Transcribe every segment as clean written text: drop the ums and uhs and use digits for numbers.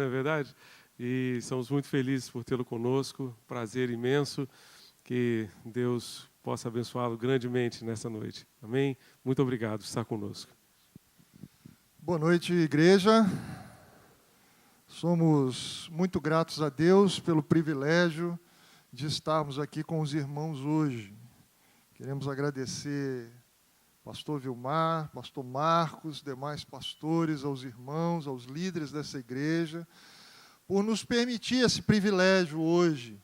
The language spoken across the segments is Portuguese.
não é verdade? E somos muito felizes por tê-lo conosco, prazer imenso, que Deus possa abençoá-lo grandemente nessa noite. Amém? Muito obrigado por estar conosco. Boa noite, igreja. Somos muito gratos a Deus pelo privilégio de estarmos aqui com os irmãos hoje. Queremos agradecer pastor Vilmar, pastor Marcos, demais pastores, aos irmãos, aos líderes dessa igreja, por nos permitir esse privilégio hoje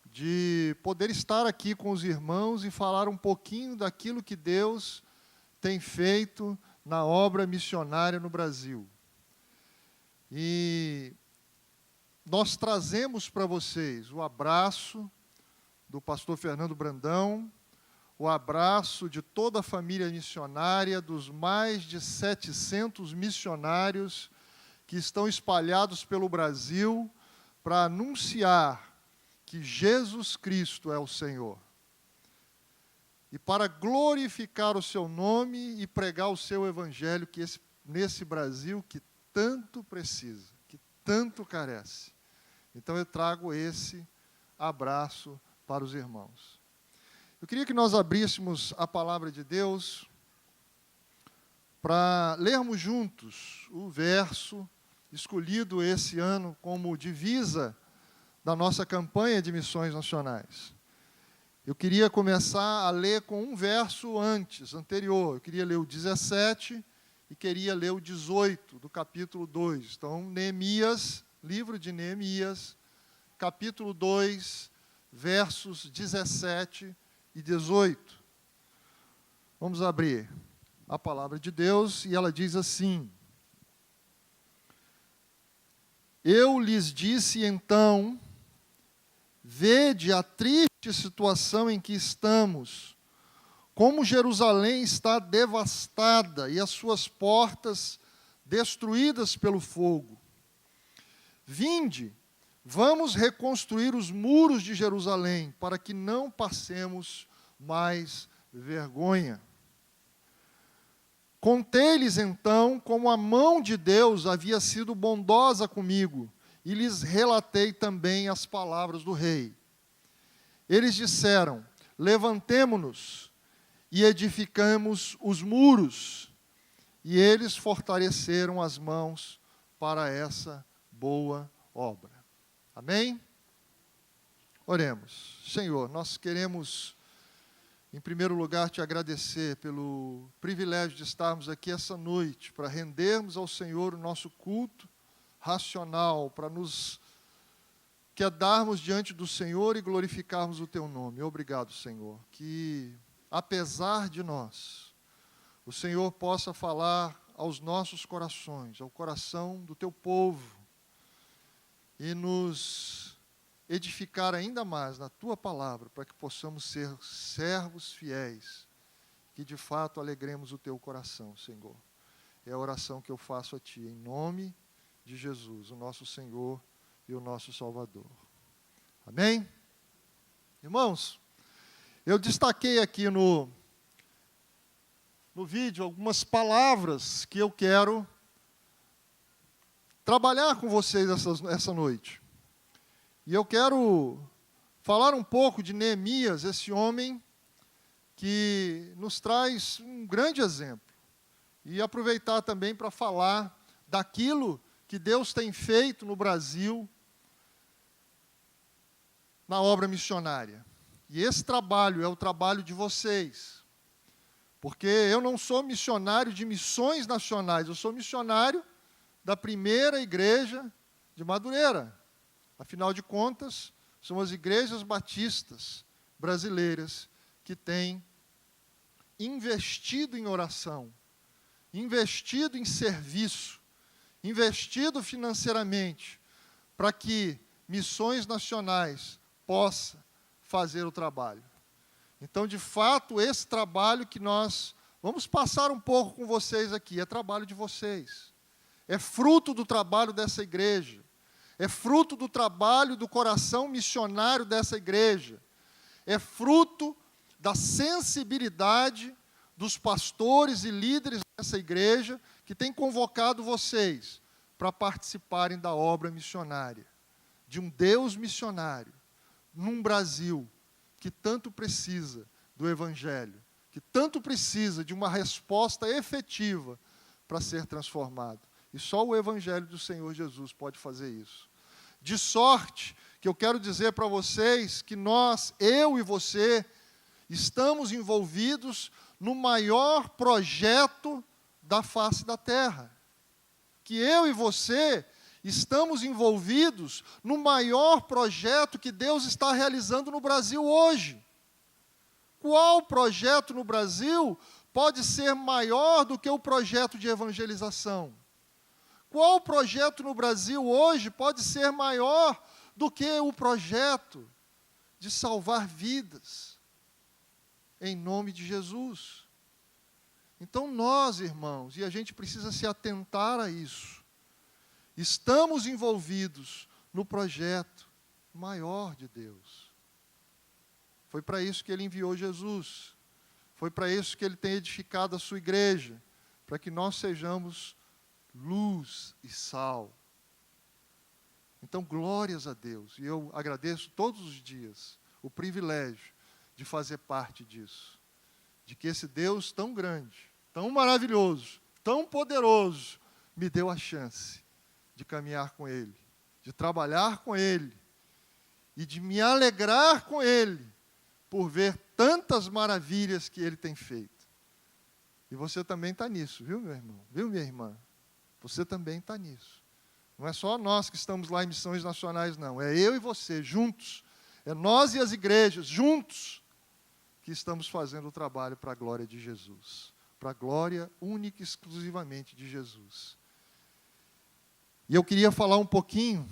de poder estar aqui com os irmãos e falar um pouquinho daquilo que Deus tem feito na obra missionária no Brasil. E nós trazemos para vocês o abraço do pastor Fernando Brandão, o abraço de toda a família missionária, dos mais de 700 missionários que estão espalhados pelo Brasil para anunciar que Jesus Cristo é o Senhor. E para glorificar o seu nome e pregar o seu evangelho que nesse Brasil que tanto precisa, que tanto carece. Então eu trago esse abraço para os irmãos. Eu queria que nós abríssemos a palavra de Deus para lermos juntos o verso escolhido esse ano como divisa da nossa campanha de missões nacionais. Eu queria começar a ler com um verso anterior. Eu queria ler o 17 e queria ler o 18 do capítulo 2. Então, Neemias, livro de Neemias, capítulo 2, versos 17 e 18. Vamos abrir a palavra de Deus e ela diz assim: Eu lhes disse então, vede a triste situação em que estamos, como Jerusalém está devastada e as suas portas destruídas pelo fogo. Vinde, vamos reconstruir os muros de Jerusalém, para que não passemos mais vergonha. Contei-lhes então como a mão de Deus havia sido bondosa comigo, e lhes relatei também as palavras do rei. Eles disseram: levantemo-nos e edificamos os muros. E eles fortaleceram as mãos para essa boa obra. Amém? Oremos. Senhor, nós queremos, em primeiro lugar, te agradecer pelo privilégio de estarmos aqui essa noite, para rendermos ao Senhor o nosso culto racional, para nos quedarmos diante do Senhor e glorificarmos o teu nome. Obrigado, Senhor, que, apesar de nós, o Senhor possa falar aos nossos corações, ao coração do teu povo, e nos edificar ainda mais na tua palavra, para que possamos ser servos fiéis, que de fato alegremos o teu coração, Senhor. É a oração que eu faço a ti, em nome de Jesus, o nosso Senhor e o nosso Salvador. Amém? Irmãos, eu destaquei aqui no vídeo algumas palavras que eu quero trabalhar com vocês essa noite. E eu quero falar um pouco de Neemias, esse homem que nos traz um grande exemplo. E aproveitar também para falar daquilo que Deus tem feito no Brasil na obra missionária. E esse trabalho é o trabalho de vocês. Porque eu não sou missionário de missões nacionais, eu sou missionário da primeira igreja de Madureira. Afinal de contas, são as igrejas batistas brasileiras que têm investido em oração, investido em serviço, investido financeiramente, para que missões nacionais possam fazer o trabalho. Então, de fato, esse trabalho que nós vamos passar um pouco com vocês aqui, é trabalho de vocês. É fruto do trabalho dessa igreja. É fruto do trabalho do coração missionário dessa igreja. É fruto da sensibilidade dos pastores e líderes dessa igreja que tem convocado vocês para participarem da obra missionária, de um Deus missionário, num Brasil que tanto precisa do Evangelho, que tanto precisa de uma resposta efetiva para ser transformado. E só o Evangelho do Senhor Jesus pode fazer isso. De sorte que eu quero dizer para vocês que nós, eu e você, estamos envolvidos no maior projeto da face da terra. Que eu e você estamos envolvidos no maior projeto que Deus está realizando no Brasil hoje. Qual projeto no Brasil pode ser maior do que o projeto de evangelização? Qual projeto no Brasil hoje pode ser maior do que o projeto de salvar vidas em nome de Jesus? Então nós, irmãos, e a gente precisa se atentar a isso, estamos envolvidos no projeto maior de Deus. Foi para isso que Ele enviou Jesus. Foi para isso que Ele tem edificado a sua igreja, para que nós sejamos luz e sal. Então, glórias a Deus. E eu agradeço todos os dias o privilégio de fazer parte disso. De que esse Deus tão grande, tão maravilhoso, tão poderoso, me deu a chance de caminhar com Ele, de trabalhar com Ele e de me alegrar com Ele por ver tantas maravilhas que Ele tem feito. E você também está nisso, viu, meu irmão? Viu, minha irmã? Você também está nisso. Não é só nós que estamos lá em missões nacionais, não. É eu e você, juntos. É nós e as igrejas, juntos, que estamos fazendo o trabalho para a glória de Jesus. Para a glória única e exclusivamente de Jesus. E eu queria falar um pouquinho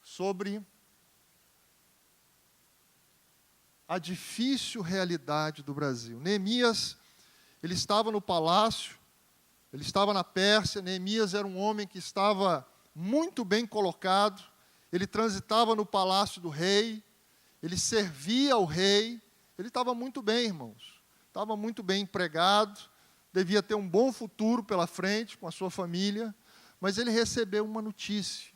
sobre a difícil realidade do Brasil. Neemias, ele estava no palácio, ele estava na Pérsia. Neemias era um homem que estava muito bem colocado, ele transitava no palácio do rei, ele servia ao rei, ele estava muito bem, irmãos, estava muito bem empregado, devia ter um bom futuro pela frente com a sua família, mas ele recebeu uma notícia.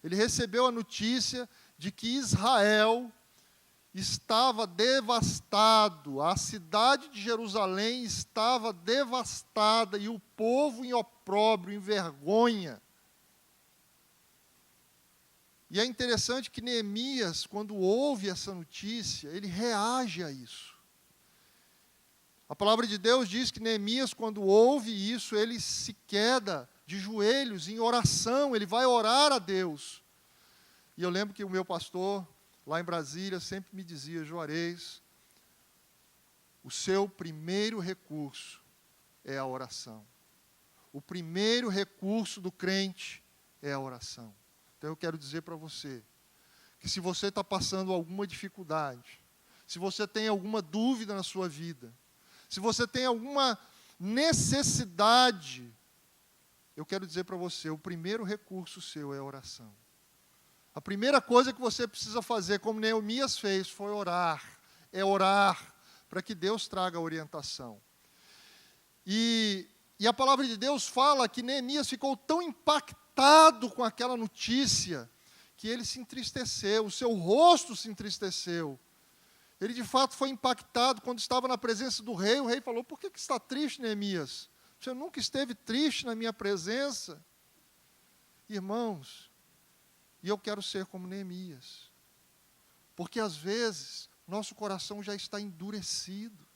Ele recebeu a notícia de que Israel estava devastado, a cidade de Jerusalém estava devastada e o povo em opróbrio, em vergonha. E é interessante que Neemias, quando ouve essa notícia, ele reage a isso. A palavra de Deus diz que Neemias, quando ouve isso, ele se queda de joelhos em oração, ele vai orar a Deus. E eu lembro que o meu pastor, lá em Brasília, sempre me dizia: Juarez, o seu primeiro recurso é a oração. O primeiro recurso do crente é a oração. Então eu quero dizer para você, que se você está passando alguma dificuldade, se você tem alguma dúvida na sua vida, se você tem alguma necessidade, eu quero dizer para você, o primeiro recurso seu é a oração. A primeira coisa que você precisa fazer, como Neemias fez, foi orar. É orar para que Deus traga a orientação. E a palavra de Deus fala que Neemias ficou tão impactado com aquela notícia, que ele se entristeceu, o seu rosto se entristeceu. Ele de fato foi impactado quando estava na presença do rei. O rei falou: por que está triste, Neemias? Você nunca esteve triste na minha presença? Irmãos, e eu quero ser como Neemias, porque às vezes nosso coração já está endurecido.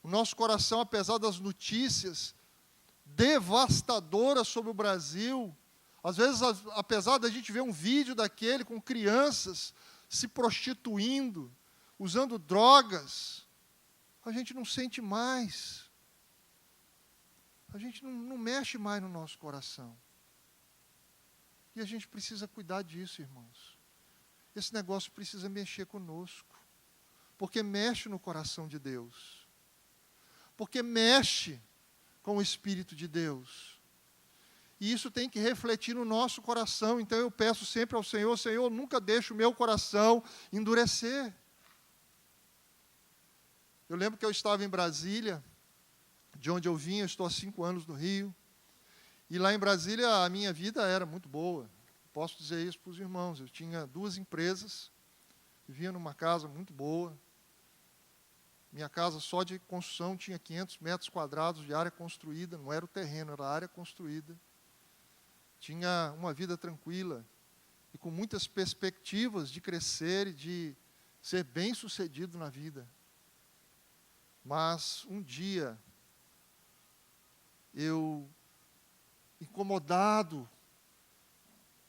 O nosso coração, apesar das notícias devastadoras sobre o Brasil, às vezes, apesar da gente ver um vídeo daquele com crianças se prostituindo, usando drogas, a gente não sente mais. A gente não mexe mais no nosso coração. E a gente precisa cuidar disso, irmãos. Esse negócio precisa mexer conosco. Porque mexe no coração de Deus. Porque mexe com o Espírito de Deus. E isso tem que refletir no nosso coração. Então eu peço sempre ao Senhor: Senhor, nunca deixe o meu coração endurecer. Eu lembro que eu estava em Brasília, de onde eu vim, eu estou há 5 anos no Rio. E lá em Brasília a minha vida era muito boa. Posso dizer isso para os irmãos. Eu tinha 2 empresas, vivia numa casa muito boa. Minha casa só de construção tinha 500 metros quadrados de área construída, não era o terreno, era a área construída. Tinha uma vida tranquila e com muitas perspectivas de crescer e de ser bem-sucedido na vida. Mas um dia, eu, incomodado,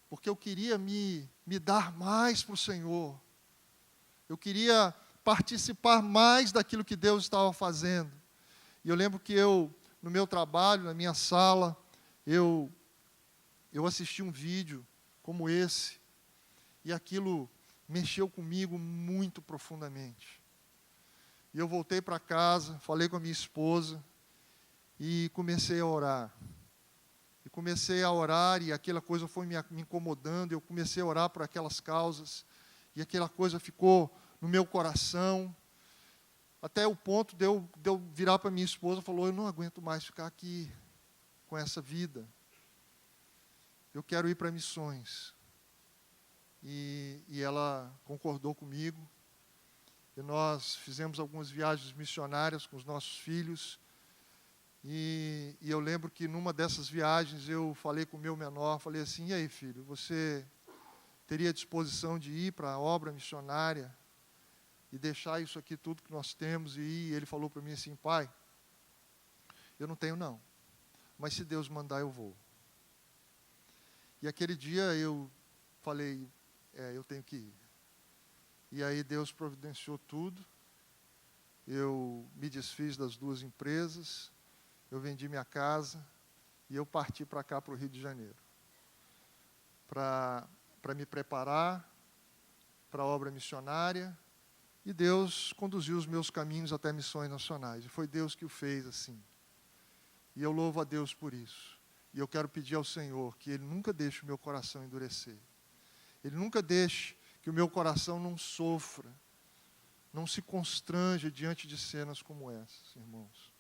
porque eu queria me dar mais para o Senhor, eu queria participar mais daquilo que Deus estava fazendo. E eu lembro que no meu trabalho, na minha sala, eu assisti um vídeo como esse, e aquilo mexeu comigo muito profundamente. E eu voltei para casa, falei com a minha esposa, e comecei a orar. E comecei a orar, e aquela coisa foi me incomodando, eu comecei a orar por aquelas causas, e aquela coisa ficou no meu coração, até o ponto de eu virar para minha esposa e falar: eu não aguento mais ficar aqui com essa vida. Eu quero ir para missões. E ela concordou comigo. E nós fizemos algumas viagens missionárias com os nossos filhos. E eu lembro que numa dessas viagens eu falei com o meu menor, falei assim: e aí, filho, você teria disposição de ir para a obra missionária e deixar isso aqui tudo que nós temos e ir? E ele falou para mim assim: pai, eu não tenho não, mas se Deus mandar eu vou. E aquele dia eu falei: eu tenho que ir. E aí Deus providenciou tudo. Eu me desfiz das 2 empresas, eu vendi minha casa e eu parti para cá, para o Rio de Janeiro, para me preparar para a obra missionária. E Deus conduziu os meus caminhos até missões nacionais. E foi Deus que o fez assim. E eu louvo a Deus por isso. E eu quero pedir ao Senhor que Ele nunca deixe o meu coração endurecer. Ele nunca deixe que o meu coração não sofra, não se constranja diante de cenas como essas, irmãos.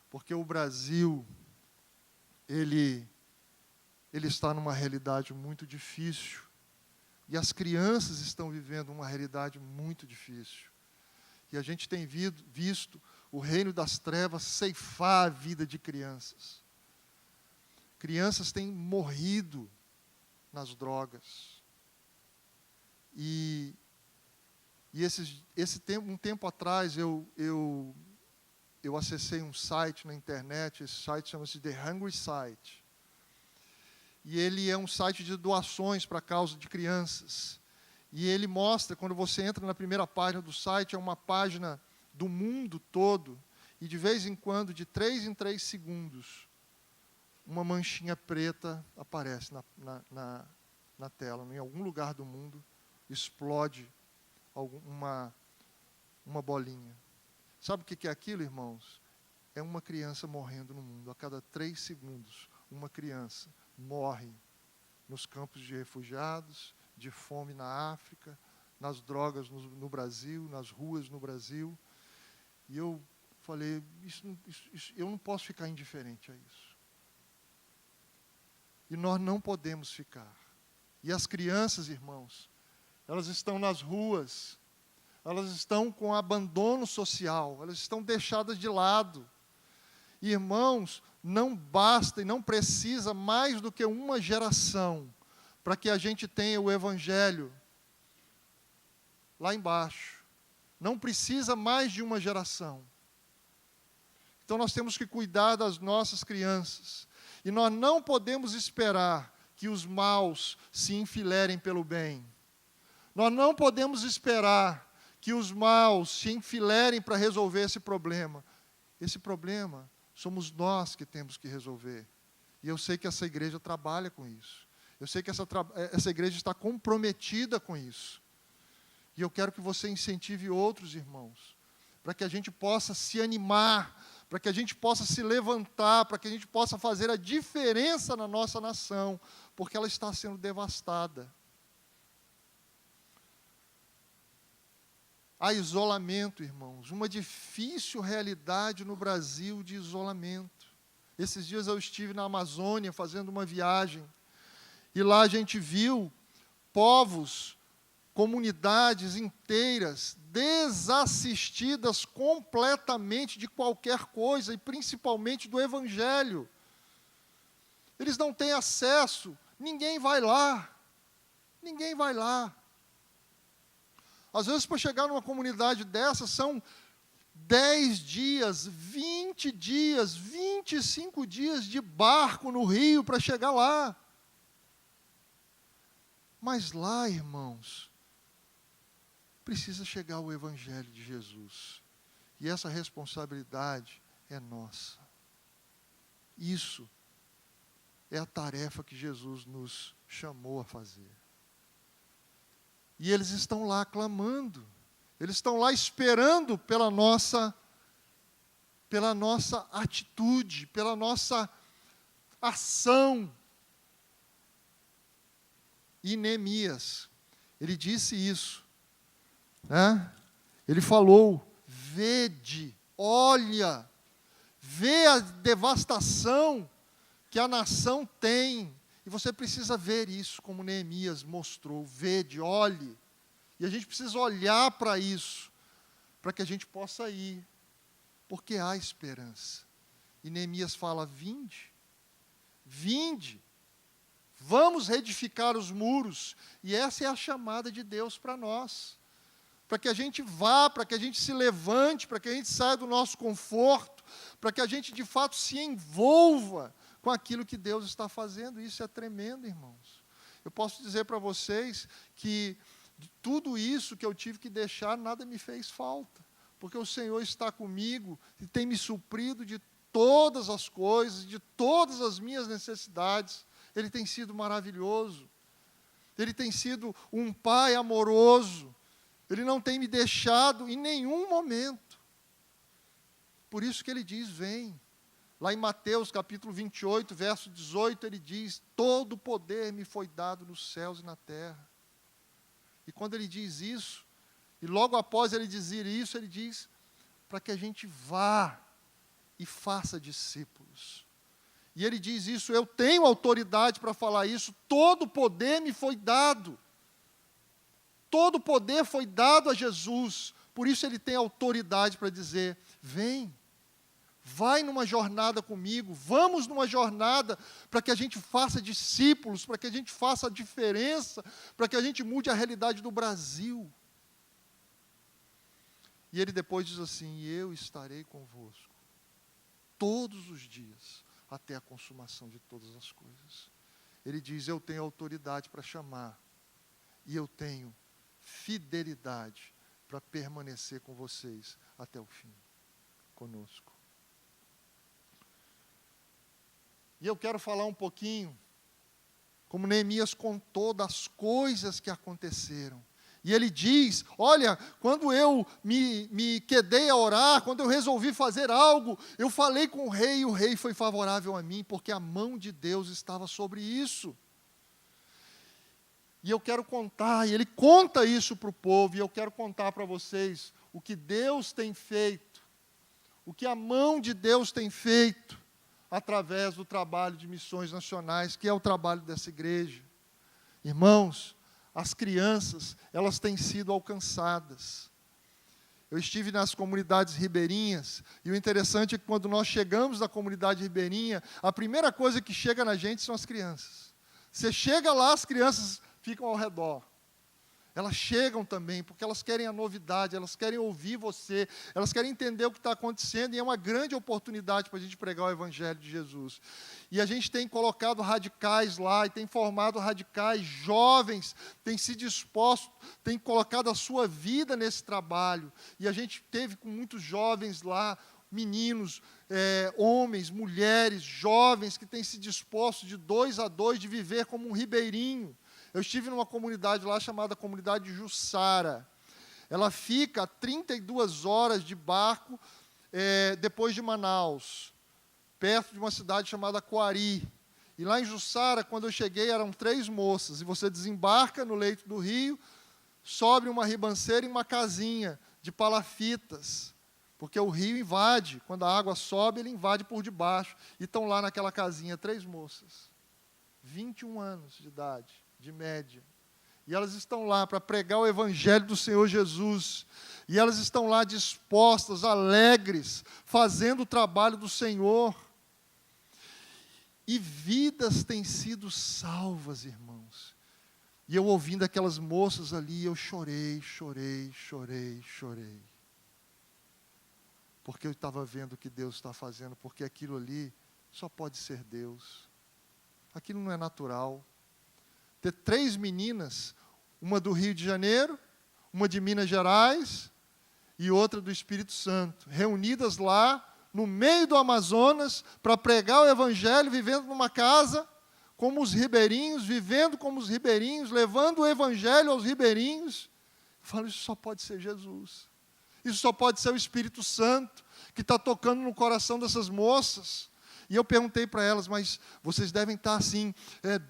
Porque o Brasil, ele está numa realidade muito difícil. E as crianças estão vivendo uma realidade muito difícil. E a gente tem visto o reino das trevas ceifar a vida de crianças. Crianças têm morrido nas drogas. E um tempo atrás eu acessei um site na internet. Esse site chama-se The Hungry Site. E ele é um site de doações para a causa de crianças. E ele mostra, quando você entra na primeira página do site, é uma página do mundo todo. E de vez em quando, de 3 em 3 segundos, uma manchinha preta aparece na tela. Em algum lugar do mundo explode uma bolinha. Sabe o que é aquilo, irmãos? É uma criança morrendo no mundo. A cada 3 segundos, uma criança morre nos campos de refugiados, de fome na África, nas drogas no Brasil, nas ruas no Brasil. E eu falei: eu não posso ficar indiferente a isso. E nós não podemos ficar. E as crianças, irmãos, elas estão nas ruas, elas estão com abandono social, elas estão deixadas de lado. Irmãos, não basta e não precisa mais do que uma geração para que a gente tenha o Evangelho lá embaixo. Não precisa mais de uma geração. Então nós temos que cuidar das nossas crianças. E nós não podemos esperar que os maus se enfileirem pelo bem. Nós não podemos esperar que os maus se enfileirem para resolver esse problema. Esse problema somos nós que temos que resolver. E eu sei que essa igreja trabalha com isso. Eu sei que essa igreja está comprometida com isso. E eu quero que você incentive outros irmãos, para que a gente possa se animar, para que a gente possa se levantar, para que a gente possa fazer a diferença na nossa nação, porque ela está sendo devastada. Há isolamento, irmãos, uma difícil realidade no Brasil de isolamento. Esses dias eu estive na Amazônia fazendo uma viagem, e lá a gente viu povos, comunidades inteiras desassistidas completamente de qualquer coisa, e principalmente do Evangelho. Eles não têm acesso, ninguém vai lá. Ninguém vai lá. Às vezes, para chegar numa comunidade dessa, são 10 dias, 20 dias, 25 dias de barco no rio para chegar lá. Mas lá, irmãos, precisa chegar o Evangelho de Jesus. E essa responsabilidade é nossa. Isso é a tarefa que Jesus nos chamou a fazer. E eles estão lá clamando. Eles estão lá esperando pela nossa atitude, pela nossa ação. E Neemias, ele disse isso, né? Ele falou: vede, olha, vê a devastação que a nação tem, e você precisa ver isso, como Neemias mostrou. Vede, olhe, e a gente precisa olhar para isso, para que a gente possa ir, porque há esperança. E Neemias fala: vinde, vinde, vamos reedificar os muros. E essa é a chamada de Deus para nós, para que a gente vá, para que a gente se levante, para que a gente saia do nosso conforto, para que a gente de fato se envolva com aquilo que Deus está fazendo. Isso é tremendo, irmãos. Eu posso dizer para vocês que de tudo isso que eu tive que deixar, nada me fez falta, porque o Senhor está comigo e tem me suprido de todas as coisas, de todas as minhas necessidades. Ele tem sido maravilhoso. Ele tem sido um pai amoroso. Ele não tem me deixado em nenhum momento. Por isso que ele diz: vem. Lá em Mateus capítulo 28, verso 18, ele diz: todo poder me foi dado nos céus e na terra. E quando ele diz isso, e logo após ele dizer isso, ele diz para que a gente vá e faça discípulos. E ele diz isso: eu tenho autoridade para falar isso, todo poder me foi dado. Todo poder foi dado a Jesus, por isso ele tem autoridade para dizer: vem. Vai numa jornada comigo, vamos numa jornada para que a gente faça discípulos, para que a gente faça a diferença, para que a gente mude a realidade do Brasil. E ele depois diz assim: eu estarei convosco todos os dias, até a consumação de todas as coisas. Ele diz: eu tenho autoridade para chamar, e eu tenho fidelidade para permanecer com vocês até o fim, conosco. E eu quero falar um pouquinho, como Neemias contou, das coisas que aconteceram. E ele diz: olha, quando eu me quedei a orar, quando eu resolvi fazer algo, eu falei com o rei, e o rei foi favorável a mim, porque a mão de Deus estava sobre isso. E eu quero contar, e ele conta isso para o povo, e eu quero contar para vocês o que Deus tem feito, o que a mão de Deus tem feito, através do trabalho de missões nacionais, que é o trabalho dessa igreja. Irmãos, as crianças, elas têm sido alcançadas. Eu estive nas comunidades ribeirinhas, e o interessante é que quando nós chegamos na comunidade ribeirinha, a primeira coisa que chega na gente são as crianças. Você chega lá, as crianças ficam ao redor. Elas chegam também, porque elas querem a novidade, elas querem ouvir você, elas querem entender o que está acontecendo, e é uma grande oportunidade para a gente pregar o Evangelho de Jesus. E a gente tem colocado radicais lá, e tem formado radicais, jovens, tem se disposto, tem colocado a sua vida nesse trabalho. E a gente teve com muitos jovens lá, meninos, homens, mulheres, jovens, que têm se disposto de 2 a 2 de viver como um ribeirinho. Eu estive numa comunidade lá chamada Comunidade Jussara. Ela fica a 32 horas de barco depois de Manaus, perto de uma cidade chamada Coari. E lá em Jussara, quando eu cheguei, eram 3 moças. E você desembarca no leito do rio, sobe uma ribanceira em uma casinha de palafitas. Porque o rio invade, quando a água sobe, ele invade por debaixo. E estão lá naquela casinha 3 moças, 21 anos de idade, de média. E elas estão lá para pregar o Evangelho do Senhor Jesus. E elas estão lá dispostas, alegres, fazendo o trabalho do Senhor. E vidas têm sido salvas, irmãos. E eu ouvindo aquelas moças ali, eu chorei. Porque eu estava vendo o que Deus está fazendo, porque aquilo ali só pode ser Deus. Aquilo não é natural. Ter 3 meninas, uma do Rio de Janeiro, uma de Minas Gerais e outra do Espírito Santo, reunidas lá no meio do Amazonas para pregar o Evangelho, vivendo numa casa como os ribeirinhos, vivendo como os ribeirinhos, levando o Evangelho aos ribeirinhos. Eu falo, isso só pode ser Jesus. Isso só pode ser o Espírito Santo que está tocando no coração dessas moças. E eu perguntei para elas, mas vocês devem estar assim,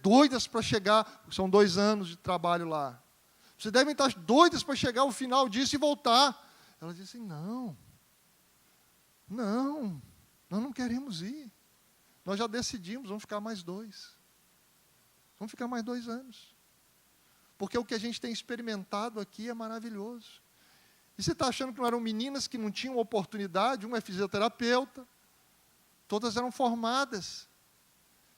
doidas para chegar, são 2 anos de trabalho lá. Vocês devem estar doidas para chegar ao final disso e voltar. Elas disseram, não, nós não queremos ir. Nós já decidimos, vamos ficar mais 2. Vamos ficar mais 2 anos. Porque o que a gente tem experimentado aqui é maravilhoso. E você está achando que não eram meninas que não tinham oportunidade? Uma é fisioterapeuta, todas eram formadas.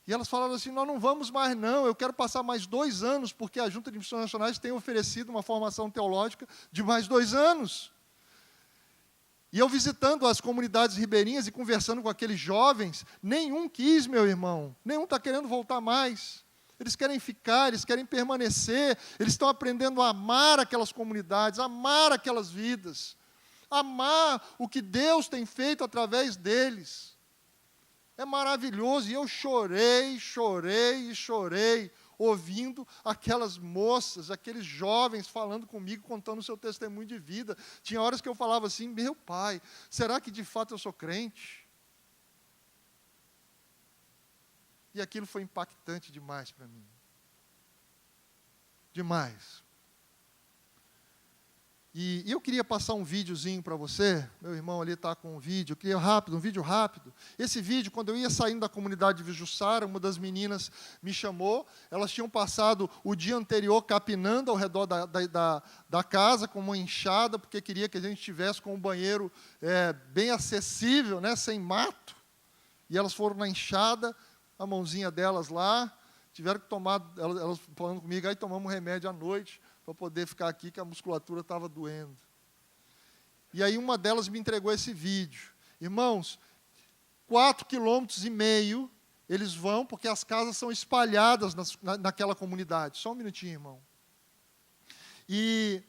E elas falaram assim, nós não vamos mais não, eu quero passar mais 2 anos, porque a Junta de Missões Nacionais tem oferecido uma formação teológica de mais 2 anos. E eu visitando as comunidades ribeirinhas e conversando com aqueles jovens, nenhum quis, meu irmão, nenhum está querendo voltar mais. Eles querem ficar, eles querem permanecer, eles estão aprendendo a amar aquelas comunidades, amar aquelas vidas, amar o que Deus tem feito através deles. É maravilhoso, e eu chorei, ouvindo aquelas moças, aqueles jovens falando comigo, contando o seu testemunho de vida. Tinha horas que eu falava assim, meu pai, será que de fato eu sou crente? E aquilo foi impactante demais para mim. Demais. E eu queria passar um videozinho para você. Meu irmão ali está com um vídeo. Eu queria um vídeo rápido. Esse vídeo, quando eu ia saindo da comunidade de Vijuçara, uma das meninas me chamou. Elas tinham passado o dia anterior capinando ao redor da casa, com uma enxada, porque queria que a gente estivesse com um banheiro bem acessível, né, sem mato. E elas foram na enxada, a mãozinha delas lá, tiveram que tomar, elas falando comigo, aí tomamos um remédio à noite, para poder ficar aqui, que a musculatura estava doendo. E aí uma delas me entregou esse vídeo. Irmãos, 4,5 km eles vão, porque as casas são espalhadas naquela comunidade. Só um minutinho, irmão. E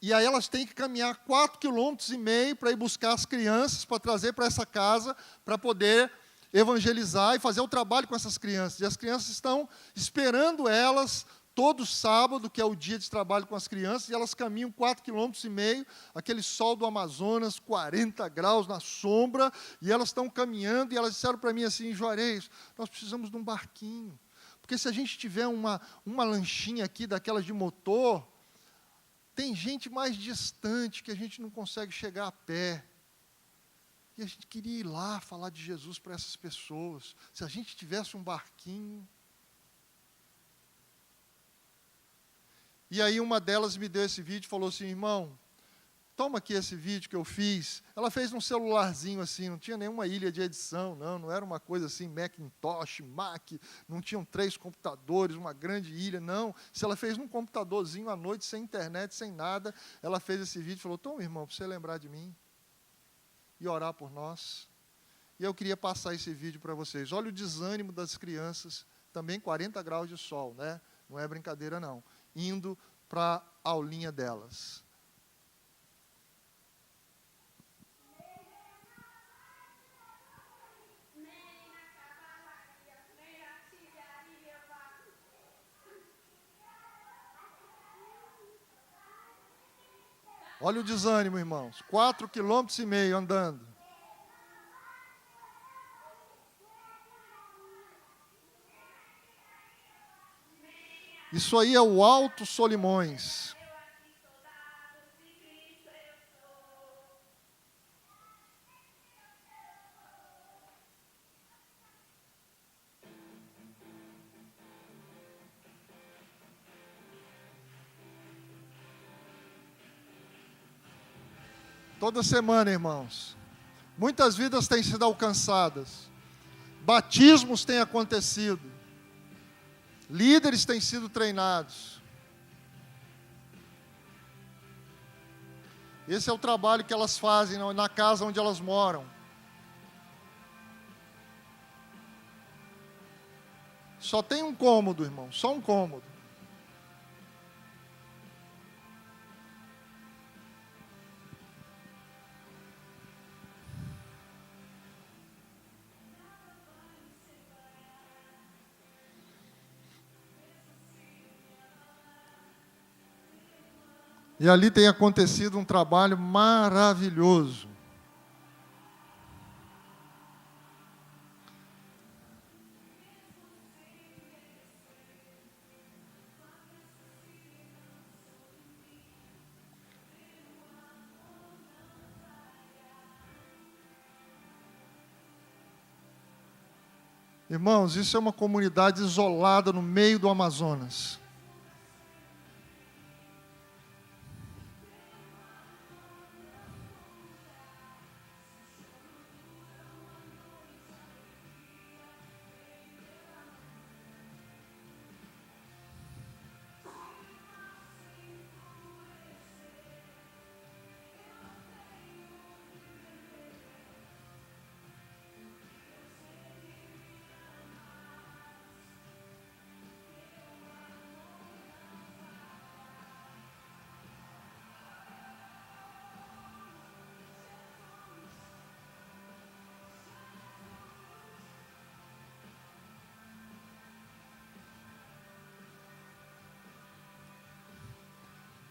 aí elas têm que caminhar 4,5 km para ir buscar as crianças, para trazer para essa casa, para poder evangelizar e fazer o trabalho com essas crianças. E as crianças estão esperando elas todo sábado, que é o dia de trabalho com as crianças, e elas caminham 4,5 km, aquele sol do Amazonas, 40 graus na sombra, e elas estão caminhando, e elas disseram para mim assim, Juarez, nós precisamos de um barquinho, porque se a gente tiver uma lanchinha aqui, daquelas de motor, tem gente mais distante, que a gente não consegue chegar a pé. E a gente queria ir lá falar de Jesus para essas pessoas. Se a gente tivesse um barquinho. E aí uma delas me deu esse vídeo e falou assim, irmão, toma aqui esse vídeo que eu fiz. Ela fez num celularzinho assim, não tinha nenhuma ilha de edição, não era uma coisa assim, Macintosh, Mac, não tinham 3 computadores, uma grande ilha, não. Se ela fez num computadorzinho à noite, sem internet, sem nada, ela fez esse vídeo e falou, toma, irmão, para você lembrar de mim e orar por nós. E eu queria passar esse vídeo para vocês. Olha o desânimo das crianças, também 40 graus de sol, né? Não é brincadeira não. Indo para a aulinha delas. Olha o desânimo, irmãos. 4,5 km andando. Isso aí é o Alto Solimões. Toda semana, irmãos. Muitas vidas têm sido alcançadas. Batismos têm acontecido. Líderes têm sido treinados. Esse é o trabalho que elas fazem na casa onde elas moram. Só tem um cômodo, irmão, só um cômodo. E ali tem acontecido um trabalho maravilhoso. Irmãos, isso é uma comunidade isolada no meio do Amazonas.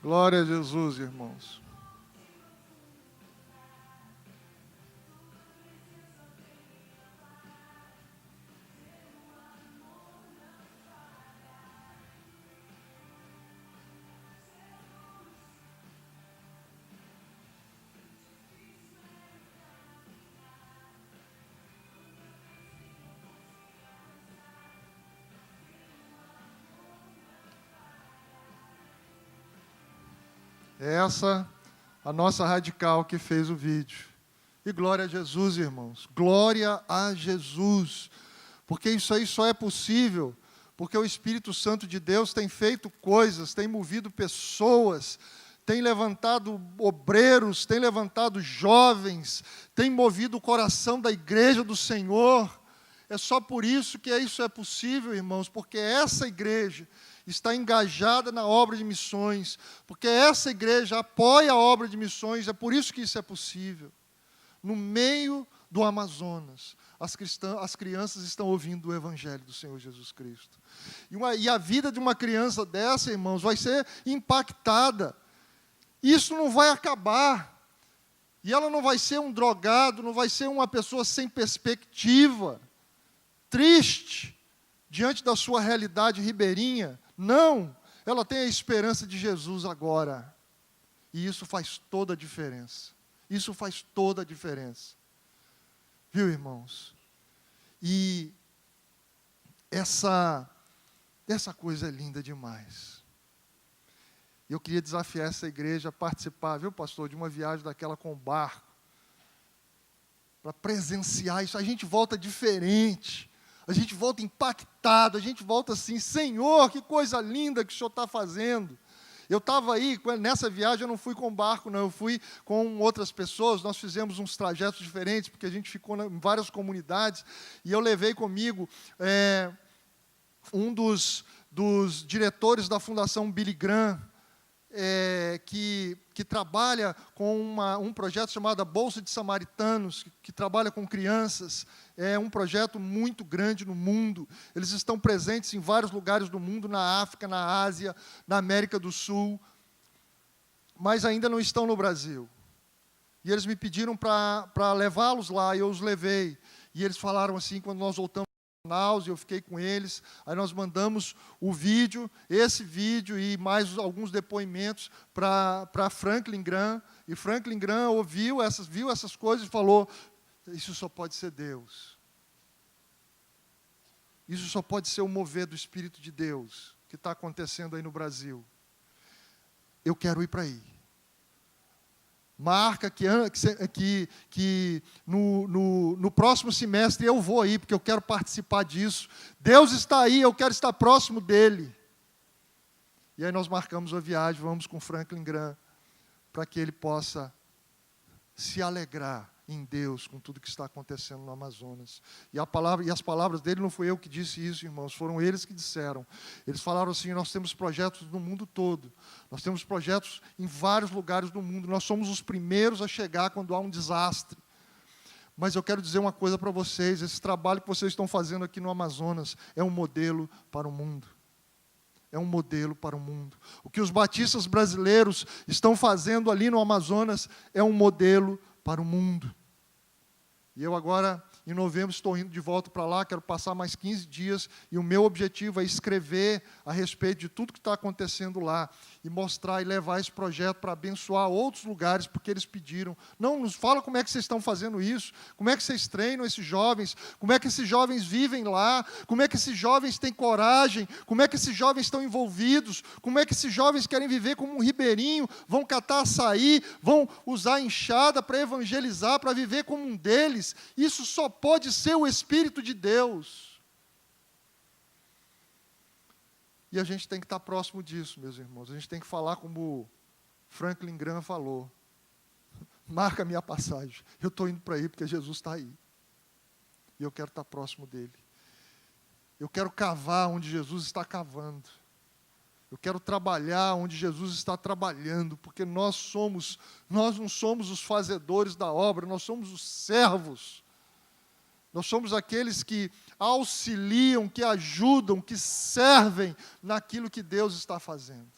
Glória a Jesus, irmãos. É essa a nossa radical que fez o vídeo. E glória a Jesus, irmãos. Glória a Jesus. Porque isso aí só é possível porque o Espírito Santo de Deus tem feito coisas, tem movido pessoas, tem levantado obreiros, tem levantado jovens, tem movido o coração da igreja do Senhor. É só por isso que isso é possível, irmãos, porque essa igreja está engajada na obra de missões, porque essa igreja apoia a obra de missões, é por isso que isso é possível. No meio do Amazonas, as crianças estão ouvindo o Evangelho do Senhor Jesus Cristo. E a vida de uma criança dessa, irmãos, vai ser impactada. Isso não vai acabar. E ela não vai ser um drogado, não vai ser uma pessoa sem perspectiva, triste, diante da sua realidade ribeirinha. Não, ela tem a esperança de Jesus agora. E isso faz toda a diferença. Isso faz toda a diferença. Viu, irmãos? E essa coisa é linda demais. Eu queria desafiar essa igreja a participar, viu, pastor, de uma viagem daquela com barco, para presenciar isso. A gente volta diferente. A gente volta impactado, a gente volta assim, Senhor, que coisa linda que o Senhor está fazendo. Eu estava aí, nessa viagem eu não fui com barco, não, eu fui com outras pessoas, nós fizemos uns trajetos diferentes, porque a gente ficou em várias comunidades, e eu levei comigo um dos diretores da Fundação Billy Graham, que trabalha com um projeto chamado Bolsa de Samaritanos, que trabalha com crianças. É um projeto muito grande no mundo. Eles estão presentes em vários lugares do mundo, na África, na Ásia, na América do Sul, mas ainda não estão no Brasil. E eles me pediram para levá-los lá, e eu os levei. E eles falaram assim, quando nós voltamos, eu fiquei com eles, aí nós mandamos o vídeo, esse vídeo e mais alguns depoimentos para Franklin Graham, e Franklin Graham viu essas coisas e falou, isso só pode ser Deus. Isso só pode ser o mover do Espírito de Deus que está acontecendo aí no Brasil. Eu quero ir para aí. Marca que no próximo semestre eu vou aí, porque eu quero participar disso. Deus está aí, eu quero estar próximo dEle. E aí nós marcamos a viagem, vamos com Franklin Graham, para que ele possa se alegrar em Deus com tudo que está acontecendo no Amazonas. E as palavras dele, não fui eu que disse isso, irmãos, foram eles que disseram. Eles falaram assim: nós temos projetos no mundo todo, nós temos projetos em vários lugares do mundo, nós somos os primeiros a chegar quando há um desastre. Mas eu quero dizer uma coisa para vocês: esse trabalho que vocês estão fazendo aqui no Amazonas é um modelo para o mundo. É um modelo para o mundo. O que os batistas brasileiros estão fazendo ali no Amazonas é um modelo para o mundo. E eu agora, em novembro, estou indo de volta para lá, quero passar mais 15 dias, e o meu objetivo é escrever a respeito de tudo que está acontecendo lá, e mostrar e levar esse projeto para abençoar outros lugares, porque eles pediram. Não, nos fala como é que vocês estão fazendo isso, como é que vocês treinam esses jovens, como é que esses jovens vivem lá, como é que esses jovens têm coragem, como é que esses jovens estão envolvidos, como é que esses jovens querem viver como um ribeirinho, vão catar açaí, vão usar enxada para evangelizar, para viver como um deles. Isso só pode ser o Espírito de Deus. E a gente tem que estar próximo disso, meus irmãos. A gente tem que falar como Franklin Graham falou: marca a minha passagem, eu estou indo para aí porque Jesus está aí. E eu quero estar próximo dele. Eu quero cavar onde Jesus está cavando. Eu quero trabalhar onde Jesus está trabalhando, porque nós não somos os fazedores da obra, nós somos os servos. Nós somos aqueles que auxiliam, que ajudam, que servem naquilo que Deus está fazendo.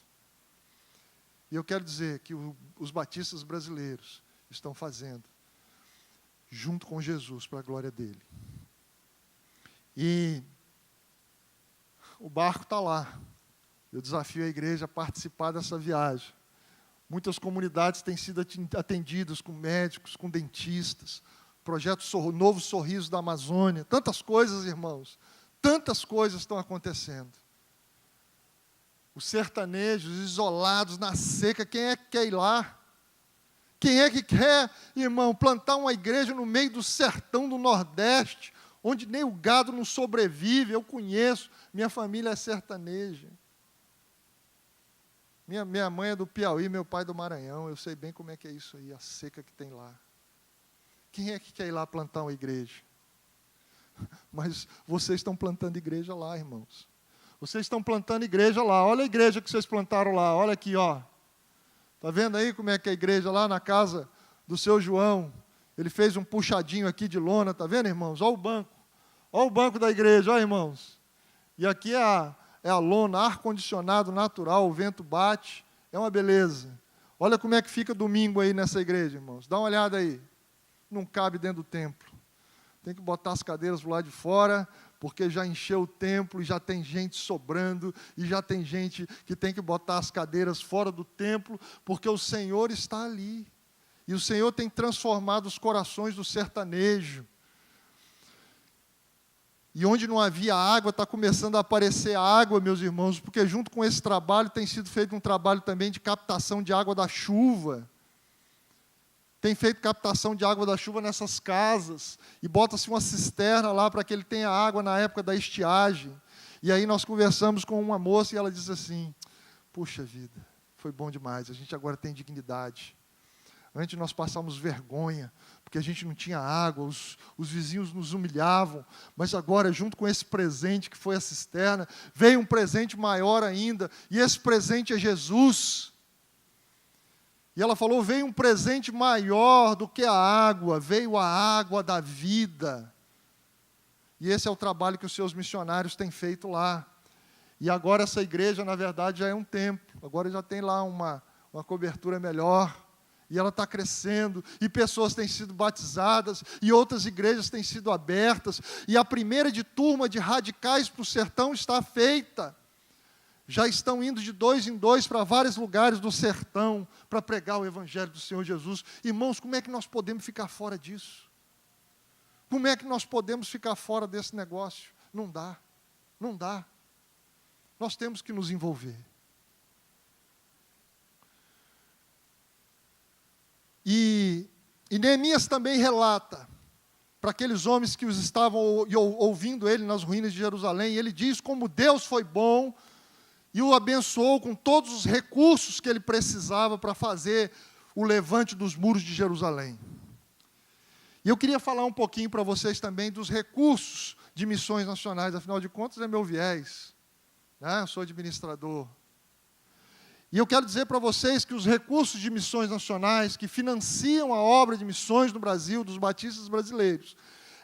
E eu quero dizer que os batistas brasileiros estão fazendo, junto com Jesus, para a glória dele. E o barco está lá. Eu desafio a igreja a participar dessa viagem. Muitas comunidades têm sido atendidas com médicos, com dentistas, projeto Novo Sorriso da Amazônia, tantas coisas, irmãos, tantas coisas estão acontecendo. Os sertanejos isolados na seca, quem é que quer ir lá? Quem é que quer, irmão, plantar uma igreja no meio do sertão do Nordeste, onde nem o gado não sobrevive? Eu conheço, minha família é sertaneja. Minha mãe é do Piauí, meu pai é do Maranhão, eu sei bem como é que é isso aí, a seca que tem lá. Quem é que quer ir lá plantar uma igreja? Mas vocês estão plantando igreja lá, irmãos. Vocês estão plantando igreja lá. Olha a igreja que vocês plantaram lá. Olha aqui, ó. Está vendo aí como é que é a igreja lá na casa do seu João? Ele fez um puxadinho aqui de lona. Está vendo, irmãos? Olha o banco. Olha o banco da igreja, olha, irmãos. E aqui é a lona, ar-condicionado natural, o vento bate. É uma beleza. Olha como é que fica domingo aí nessa igreja, irmãos. Dá uma olhada aí. Não cabe dentro do templo. Tem que botar as cadeiras do lado de fora, porque já encheu o templo e já tem gente sobrando, e já tem gente que tem que botar as cadeiras fora do templo, porque o Senhor está ali. E o Senhor tem transformado os corações do sertanejo. E onde não havia água, está começando a aparecer água, meus irmãos, porque junto com esse trabalho tem sido feito um trabalho também de captação de água da chuva. Tem feito captação de água da chuva nessas casas, e bota-se uma cisterna lá para que ele tenha água na época da estiagem. E aí nós conversamos com uma moça e ela disse assim: puxa vida, foi bom demais, a gente agora tem dignidade. Antes nós passávamos vergonha, porque a gente não tinha água, os vizinhos nos humilhavam, mas agora, junto com esse presente que foi a cisterna, veio um presente maior ainda, e esse presente é Jesus. E ela falou: veio um presente maior do que a água, veio a água da vida. E esse é o trabalho que os seus missionários têm feito lá. E agora essa igreja, na verdade, já é um templo. Agora já tem lá uma cobertura melhor. E ela está crescendo, e pessoas têm sido batizadas, e outras igrejas têm sido abertas. E a primeira de turma de radicais para o sertão está feita. Já estão indo de 2 em 2 para vários lugares do sertão para pregar o Evangelho do Senhor Jesus. Irmãos, como é que nós podemos ficar fora disso? Como é que nós podemos ficar fora desse negócio? Não dá, não dá. Nós temos que nos envolver. E E Neemias também relata para aqueles homens que os estavam ouvindo ele nas ruínas de Jerusalém, e ele diz como Deus foi bom e o abençoou com todos os recursos que ele precisava para fazer o levante dos muros de Jerusalém. E eu queria falar um pouquinho para vocês também dos recursos de missões nacionais, afinal de contas é meu viés, né? Eu sou administrador. E eu quero dizer para vocês que os recursos de missões nacionais que financiam a obra de missões no Brasil, dos batistas brasileiros,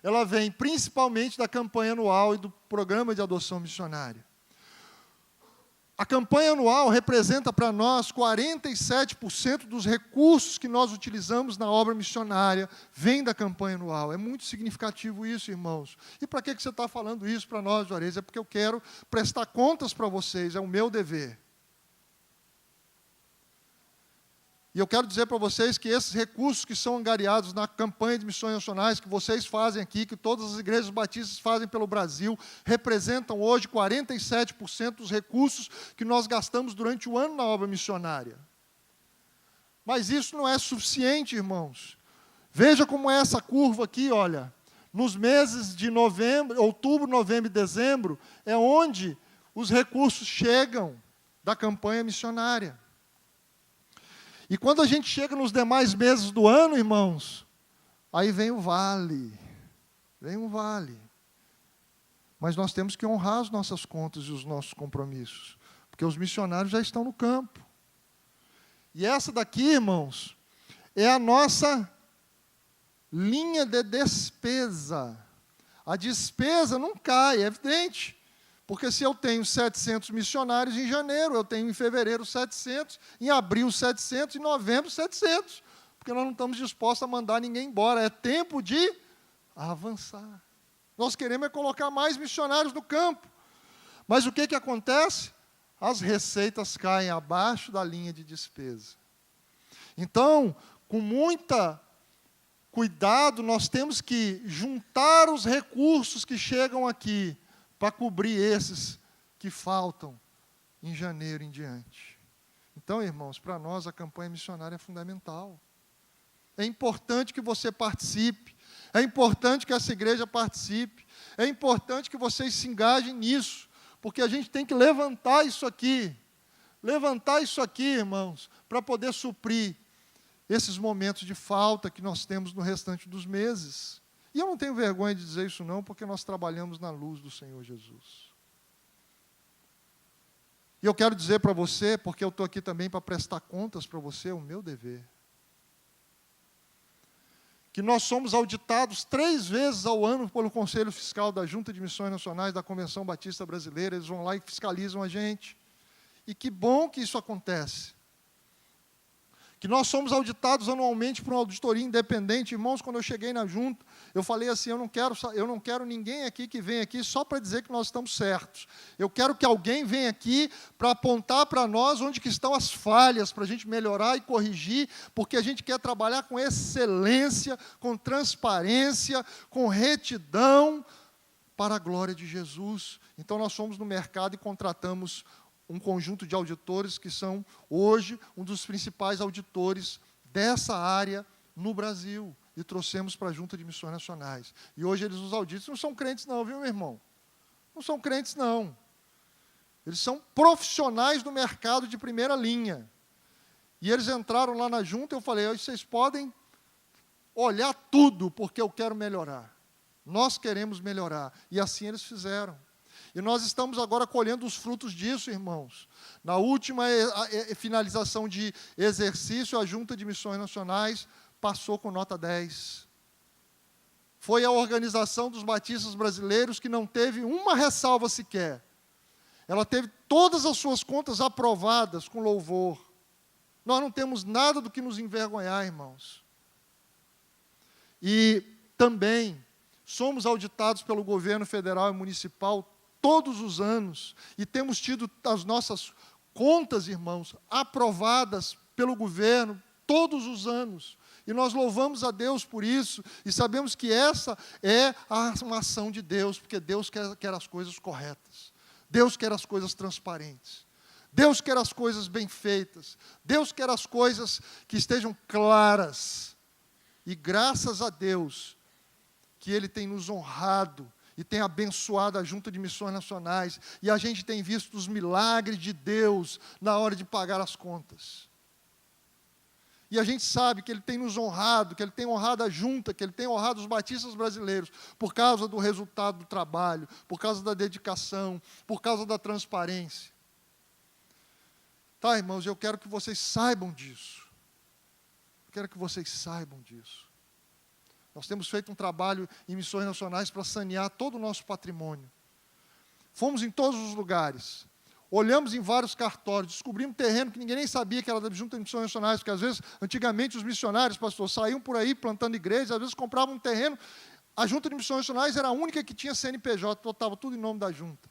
ela vem principalmente da campanha anual e do programa de adoção missionária. A campanha anual representa para nós 47% dos recursos que nós utilizamos na obra missionária, vem da campanha anual. É muito significativo isso, irmãos. E para que você está falando isso para nós, Juarez? É porque eu quero prestar contas para vocês, é o meu dever. E eu quero dizer para vocês que esses recursos que são angariados na campanha de missões nacionais, que vocês fazem aqui, que todas as igrejas batistas fazem pelo Brasil, representam hoje 47% dos recursos que nós gastamos durante o ano na obra missionária. Mas isso não é suficiente, irmãos. Veja como é essa curva aqui, olha. Nos meses de outubro, novembro e dezembro, é onde os recursos chegam da campanha missionária. E quando a gente chega nos demais meses do ano, irmãos, aí vem o vale. Vem um vale. Mas nós temos que honrar as nossas contas e os nossos compromissos, porque os missionários já estão no campo. E essa daqui, irmãos, é a nossa linha de despesa. A despesa não cai, é evidente. Porque se eu tenho 700 missionários em janeiro, eu tenho em fevereiro 700, em abril 700, em novembro 700. Porque nós não estamos dispostos a mandar ninguém embora. É tempo de avançar. Nós queremos é colocar mais missionários no campo. Mas o que acontece? As receitas caem abaixo da linha de despesa. Então, com muita cuidado, nós temos que juntar os recursos que chegam aqui para cobrir esses que faltam em janeiro em diante. Então, irmãos, para nós a campanha missionária é fundamental. É importante que você participe, é importante que essa igreja participe, é importante que vocês se engajem nisso, porque a gente tem que levantar isso aqui, irmãos, para poder suprir esses momentos de falta que nós temos no restante dos meses. E eu não tenho vergonha de dizer isso não, porque nós trabalhamos na luz do Senhor Jesus. E eu quero dizer para você, porque eu estou aqui também para prestar contas para você, é o meu dever, que nós somos auditados 3 vezes ao ano pelo Conselho Fiscal da Junta de Missões Nacionais da Convenção Batista Brasileira. Eles vão lá e fiscalizam a gente. E que bom que isso acontece. Que nós somos auditados anualmente por uma auditoria independente. Irmãos, quando eu cheguei na junta, eu falei assim, eu não quero ninguém aqui que venha aqui só para dizer que nós estamos certos. Eu quero que alguém venha aqui para apontar para nós onde que estão as falhas, para a gente melhorar e corrigir, porque a gente quer trabalhar com excelência, com transparência, com retidão, para a glória de Jesus. Então, nós fomos no mercado e contratamos um conjunto de auditores que são, hoje, um dos principais auditores dessa área no Brasil. E trouxemos para a Junta de Missões Nacionais. E hoje eles nos auditam. Não são crentes não, viu, meu irmão? Não são crentes não. Eles são profissionais do mercado de primeira linha. E eles entraram lá na Junta e eu falei, vocês podem olhar tudo, porque eu quero melhorar. Nós queremos melhorar. E assim eles fizeram. E nós estamos agora colhendo os frutos disso, irmãos. Na última finalização de exercício, a Junta de Missões Nacionais passou com nota 10. Foi a organização dos batistas brasileiros que não teve uma ressalva sequer. Ela teve todas as suas contas aprovadas com louvor. Nós não temos nada do que nos envergonhar, irmãos. E também somos auditados pelo governo federal e municipal todos os anos, e temos tido as nossas contas, irmãos, aprovadas pelo governo todos os anos. E nós louvamos a Deus por isso, e sabemos que essa é uma ação de Deus, porque Deus quer as coisas corretas. Deus quer as coisas transparentes. Deus quer as coisas bem feitas. Deus quer as coisas que estejam claras. E graças a Deus que Ele tem nos honrado e tem abençoado a Junta de Missões Nacionais, e a gente tem visto os milagres de Deus na hora de pagar as contas. E a gente sabe que Ele tem nos honrado, que Ele tem honrado a Junta, que Ele tem honrado os batistas brasileiros, por causa do resultado do trabalho, por causa da dedicação, por causa da transparência. Tá, irmãos, eu quero que vocês saibam disso. Eu quero que vocês saibam disso. Nós temos feito um trabalho em missões nacionais para sanear todo o nosso patrimônio. Fomos em todos os lugares. Olhamos em vários cartórios, descobrimos terreno que ninguém nem sabia que era da Junta de Missões Nacionais, porque às vezes, antigamente, os missionários, pastor, saíam por aí plantando igrejas, às vezes compravam um terreno. A Junta de Missões Nacionais era a única que tinha CNPJ, estava tudo em nome da Junta.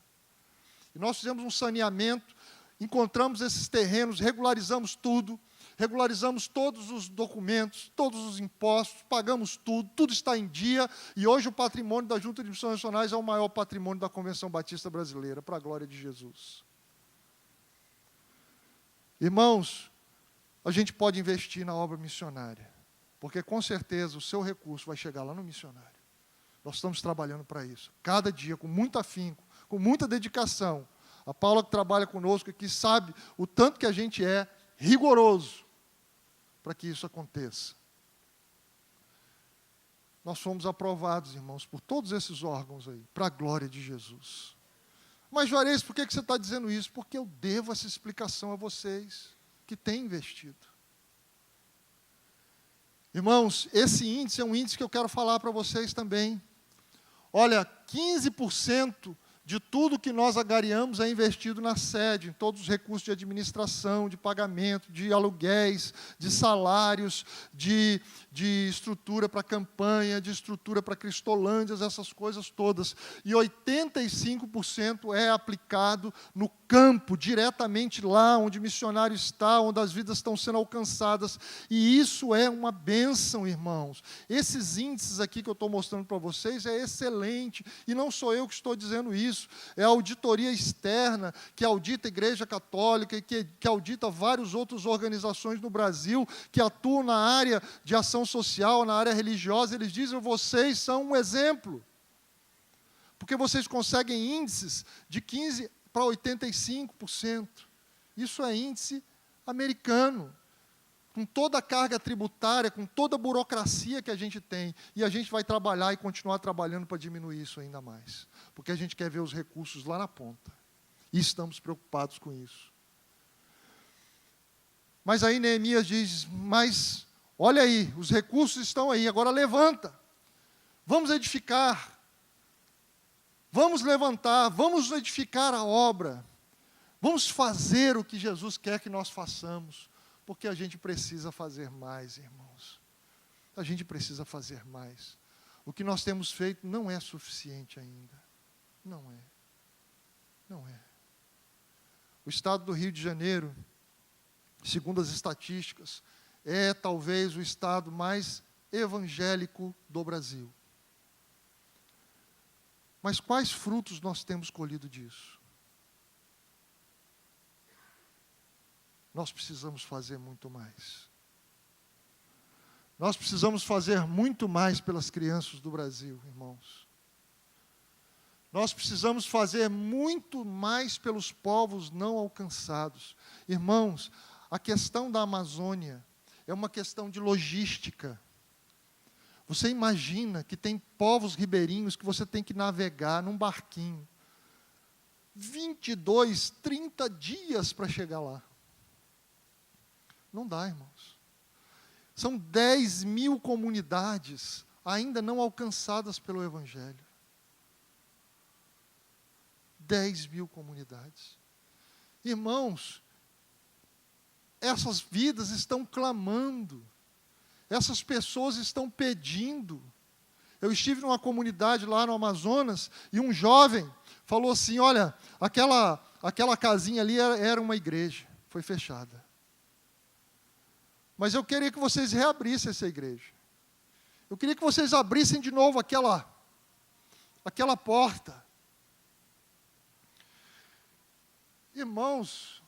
E nós fizemos um saneamento, encontramos esses terrenos, regularizamos tudo, regularizamos todos os documentos, todos os impostos, pagamos tudo, tudo está em dia, e hoje o patrimônio da Junta de Missões Nacionais é o maior patrimônio da Convenção Batista Brasileira, para a glória de Jesus. Irmãos, a gente pode investir na obra missionária, porque com certeza o seu recurso vai chegar lá no missionário. Nós estamos trabalhando para isso, cada dia, com muito afinco, com muita dedicação. A Paula que trabalha conosco aqui sabe o tanto que a gente é rigoroso para que isso aconteça. Nós fomos aprovados, irmãos, por todos esses órgãos aí, para a glória de Jesus. Mas, Juarez, por que você está dizendo isso? Porque eu devo essa explicação a vocês, que têm investido. Irmãos, esse índice é um índice que eu quero falar para vocês também. Olha, 15% de tudo que nós agariamos é investido na sede, em todos os recursos de administração, de pagamento, de aluguéis, de salários, de estrutura para campanha, de estrutura para Cristolândias, essas coisas todas. E 85% é aplicado no campo, diretamente lá onde o missionário está, onde as vidas estão sendo alcançadas. E isso é uma bênção, irmãos. Esses índices aqui que eu estou mostrando para vocês é excelente. E não sou eu que estou dizendo isso. É a auditoria externa que audita a Igreja Católica e que audita várias outras organizações no Brasil que atuam na área de ação social, na área religiosa. Eles dizem: vocês são um exemplo. Porque vocês conseguem índices de 15% para 85%. Isso é índice americano. Com toda a carga tributária, com toda a burocracia que a gente tem. E a gente vai trabalhar e continuar trabalhando para diminuir isso ainda mais. Porque a gente quer ver os recursos lá na ponta. E estamos preocupados com isso. Mas aí Neemias diz: mas olha aí, os recursos estão aí, agora levanta. Vamos edificar. Vamos levantar, vamos edificar a obra. Vamos fazer o que Jesus quer que nós façamos. Porque a gente precisa fazer mais, irmãos. A gente precisa fazer mais. O que nós temos feito não é suficiente ainda. Não é. Não é. O estado do Rio de Janeiro, segundo as estatísticas, é talvez o estado mais evangélico do Brasil. Mas quais frutos nós temos colhido disso? Nós precisamos fazer muito mais. Nós precisamos fazer muito mais pelas crianças do Brasil, irmãos. Nós precisamos fazer muito mais pelos povos não alcançados. Irmãos, a questão da Amazônia é uma questão de logística. Você imagina que tem povos ribeirinhos que você tem que navegar num barquinho 22, 30 dias para chegar lá. Não dá, irmãos. São 10 mil comunidades ainda não alcançadas pelo Evangelho. 10 mil comunidades. Irmãos, essas vidas estão clamando. Essas pessoas estão pedindo. Eu estive numa comunidade lá no Amazonas e um jovem falou assim: olha, aquela casinha ali era uma igreja, foi fechada. Mas eu queria que vocês reabrissem essa igreja. Eu queria que vocês abrissem de novo aquela porta. Irmãos,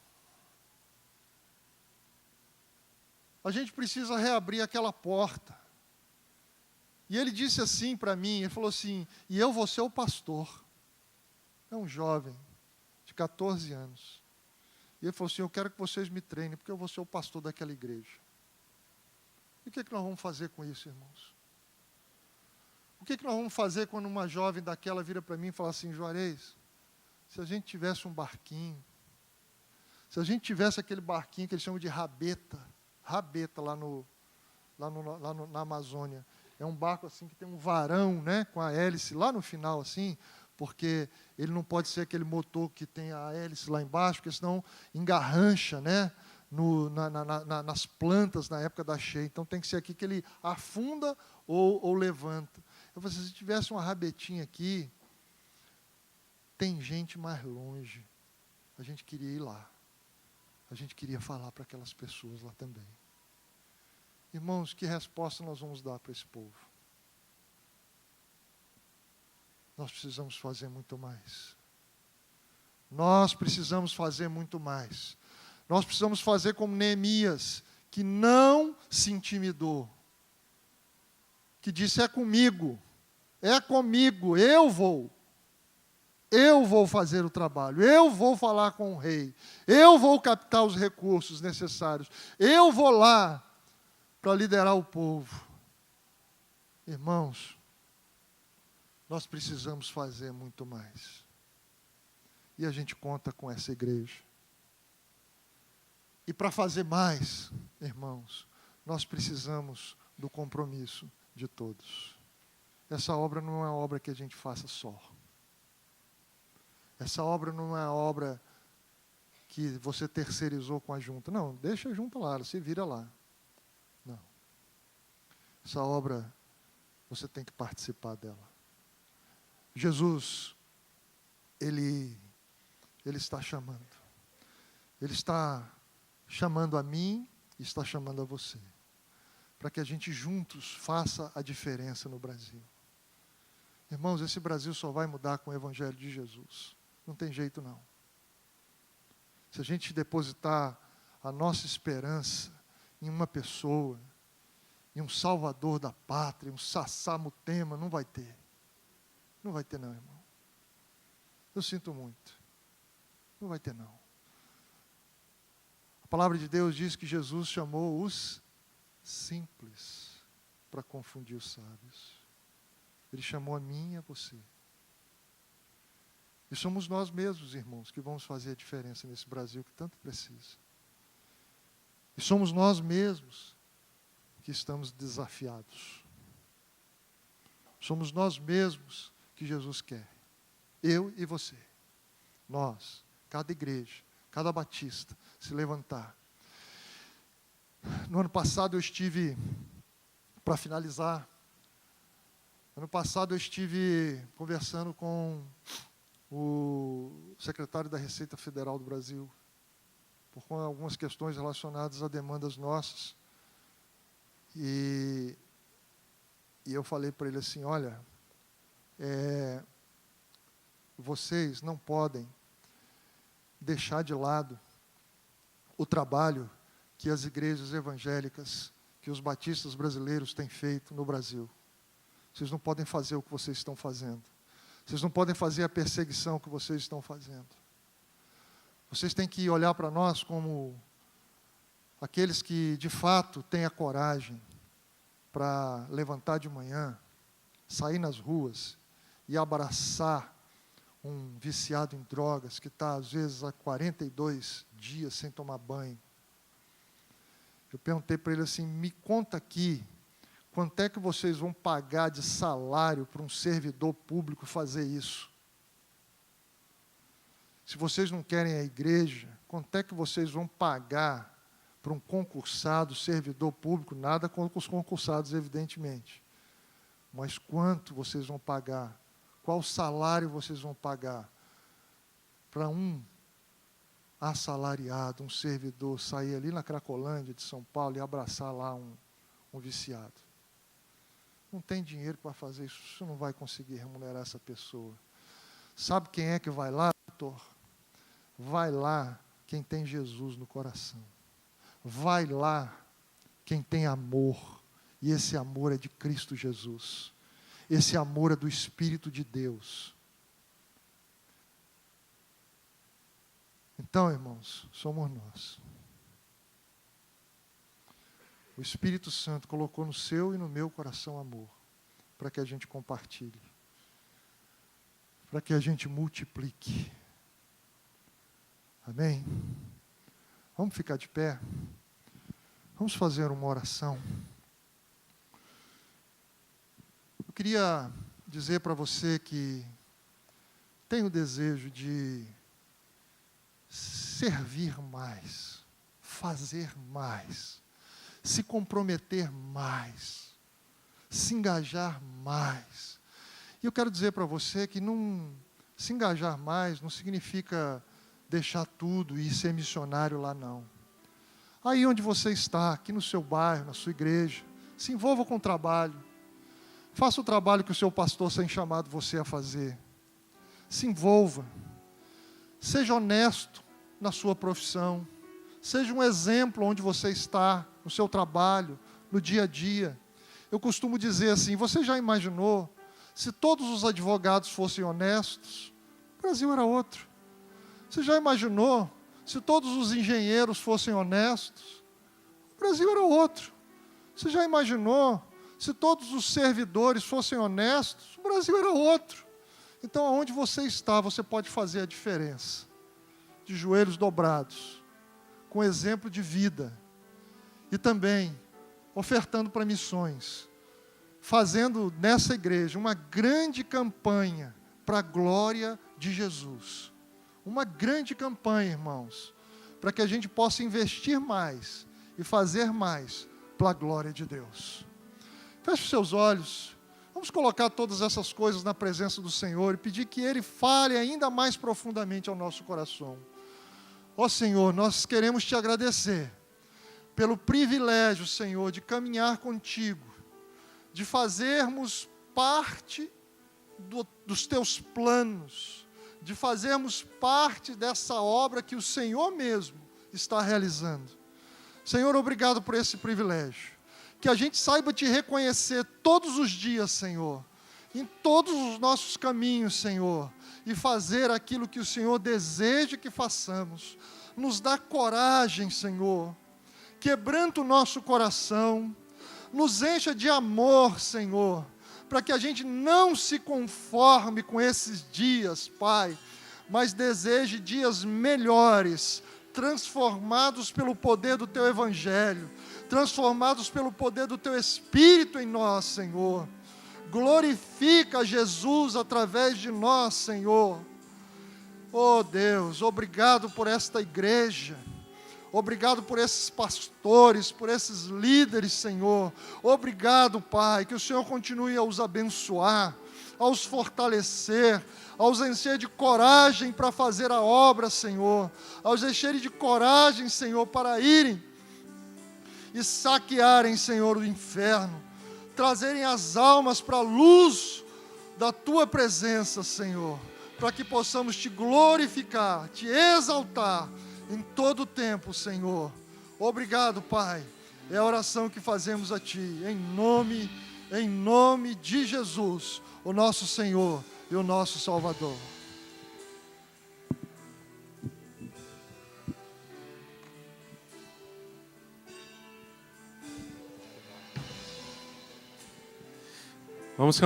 a gente precisa reabrir aquela porta. E ele disse assim para mim, ele falou assim, e eu vou ser o pastor. É um jovem de 14 anos. E ele falou assim, eu quero que vocês me treinem, porque eu vou ser o pastor daquela igreja. E o que nós vamos fazer com isso, irmãos? O que nós vamos fazer quando uma jovem daquela vira para mim e fala assim, Juarez, se a gente tivesse um barquinho, se a gente tivesse aquele barquinho que eles chamam de rabeta lá na Amazônia, é um barco assim que tem um varão, né, com a hélice lá no final assim, porque ele não pode ser aquele motor que tem a hélice lá embaixo, porque senão engarrancha, né, nas plantas na época da cheia. Então tem que ser aqui que ele afunda ou levanta. Eu falei, se tivesse uma rabetinha aqui, tem gente mais longe. A gente queria ir lá. A gente queria falar para aquelas pessoas lá também. Irmãos, que resposta nós vamos dar para esse povo? Nós precisamos fazer muito mais. Nós precisamos fazer muito mais. Nós precisamos fazer como Neemias, que não se intimidou. Que disse, é comigo, eu vou fazer o trabalho, eu vou falar com o rei, eu vou captar os recursos necessários, eu vou lá para liderar o povo. Irmãos, nós precisamos fazer muito mais. E a gente conta com essa igreja. E para fazer mais, irmãos, nós precisamos do compromisso de todos. Essa obra não é uma obra que a gente faça só. Essa obra não é uma obra que você terceirizou com a junta. Não, deixa a junta lá, ela se vira lá. Não. Essa obra, você tem que participar dela. Jesus, Ele está chamando. Ele está chamando a mim e está chamando a você. Para que a gente juntos faça a diferença no Brasil. Irmãos, esse Brasil só vai mudar com o Evangelho de Jesus. Não tem jeito não. Se a gente depositar a nossa esperança em uma pessoa, em um salvador da pátria, um Sassá Mutema, não vai ter. Não vai ter não, irmão. Eu sinto muito. Não vai ter não. A palavra de Deus diz que Jesus chamou os simples para confundir os sábios. Ele chamou a mim e a você. E somos nós mesmos, irmãos, que vamos fazer a diferença nesse Brasil que tanto precisa. E somos nós mesmos que estamos desafiados. Somos nós mesmos que Jesus quer. Eu e você. Nós, cada igreja, cada batista, se levantar. No ano passado eu estive, para finalizar, ano passado eu estive conversando com o secretário da Receita Federal do Brasil, por algumas questões relacionadas a demandas nossas. E eu falei para ele assim, olha, vocês não podem deixar de lado o trabalho que as igrejas evangélicas, que os batistas brasileiros têm feito no Brasil. Vocês não podem fazer o que vocês estão fazendo. Vocês não podem fazer a perseguição que vocês estão fazendo. Vocês têm que olhar para nós como aqueles que, de fato, têm a coragem para levantar de manhã, sair nas ruas e abraçar um viciado em drogas que está, às vezes, há 42 dias sem tomar banho. Eu perguntei para ele assim, me conta aqui, quanto é que vocês vão pagar de salário para um servidor público fazer isso? Se vocês não querem a igreja, quanto é que vocês vão pagar para um concursado, servidor público? Nada contra os concursados, evidentemente. Mas quanto vocês vão pagar? Qual salário vocês vão pagar para um assalariado, um servidor, sair ali na Cracolândia de São Paulo e abraçar lá um viciado? Não tem dinheiro para fazer isso, você não vai conseguir remunerar essa pessoa. Sabe quem é que vai lá, doutor? Vai lá quem tem Jesus no coração. Vai lá quem tem amor, E esse amor é de Cristo Jesus. Esse amor é do Espírito de Deus. Então, irmãos, somos nós. O Espírito Santo colocou no seu e no meu coração amor, para que a gente compartilhe, para que a gente multiplique. Amém? Vamos ficar de pé? Vamos fazer uma oração. Eu queria dizer para você que tenho o desejo de servir mais, fazer mais, se comprometer mais, se engajar mais. E eu quero dizer para você que não se engajar mais não significa deixar tudo e ser missionário lá, não. Aí onde você está, aqui no seu bairro, na sua igreja, se envolva com o trabalho. Faça o trabalho que o seu pastor tem chamado você a fazer. Se envolva. Seja honesto na sua profissão. Seja um exemplo onde você está, no seu trabalho, no dia a dia. Eu costumo dizer assim, você já imaginou, se todos os advogados fossem honestos, o Brasil era outro. Você já imaginou, se todos os engenheiros fossem honestos, o Brasil era outro. Você já imaginou, se todos os servidores fossem honestos, o Brasil era outro. Então, aonde você está, você pode fazer a diferença. De joelhos dobrados, com exemplo de vida. E também ofertando para missões. Fazendo nessa igreja uma grande campanha para a glória de Jesus. Uma grande campanha, irmãos, para que a gente possa investir mais e fazer mais para a glória de Deus. Feche os seus olhos. Vamos colocar todas essas coisas na presença do Senhor e pedir que Ele fale ainda mais profundamente ao nosso coração. Ó Senhor, nós queremos Te agradecer pelo privilégio, Senhor, de caminhar contigo, de fazermos parte dos Teus planos, de fazermos parte dessa obra que o Senhor mesmo está realizando. Senhor, obrigado por esse privilégio. Que a gente saiba Te reconhecer todos os dias, Senhor, em todos os nossos caminhos, Senhor, e fazer aquilo que o Senhor deseja que façamos. Nos dá coragem, Senhor, quebranta o nosso coração, nos encha de amor, Senhor, para que a gente não se conforme com esses dias, Pai, mas deseje dias melhores, transformados pelo poder do Teu Evangelho, transformados pelo poder do Teu Espírito em nós, Senhor. Glorifica Jesus através de nós, Senhor. Oh Deus, obrigado por esta igreja. Obrigado por esses pastores, por esses líderes, Senhor. Obrigado, Pai, que o Senhor continue a os abençoar, a os fortalecer, a os encher de coragem para fazer a obra, Senhor. A os encherem de coragem, Senhor, para irem e saquearem, Senhor, o inferno. Trazerem as almas para a luz da Tua presença, Senhor. Para que possamos Te glorificar, Te exaltar em todo o tempo, Senhor. Obrigado, Pai. É a oração que fazemos a Ti, em nome de Jesus, o nosso Senhor e o nosso Salvador. Vamos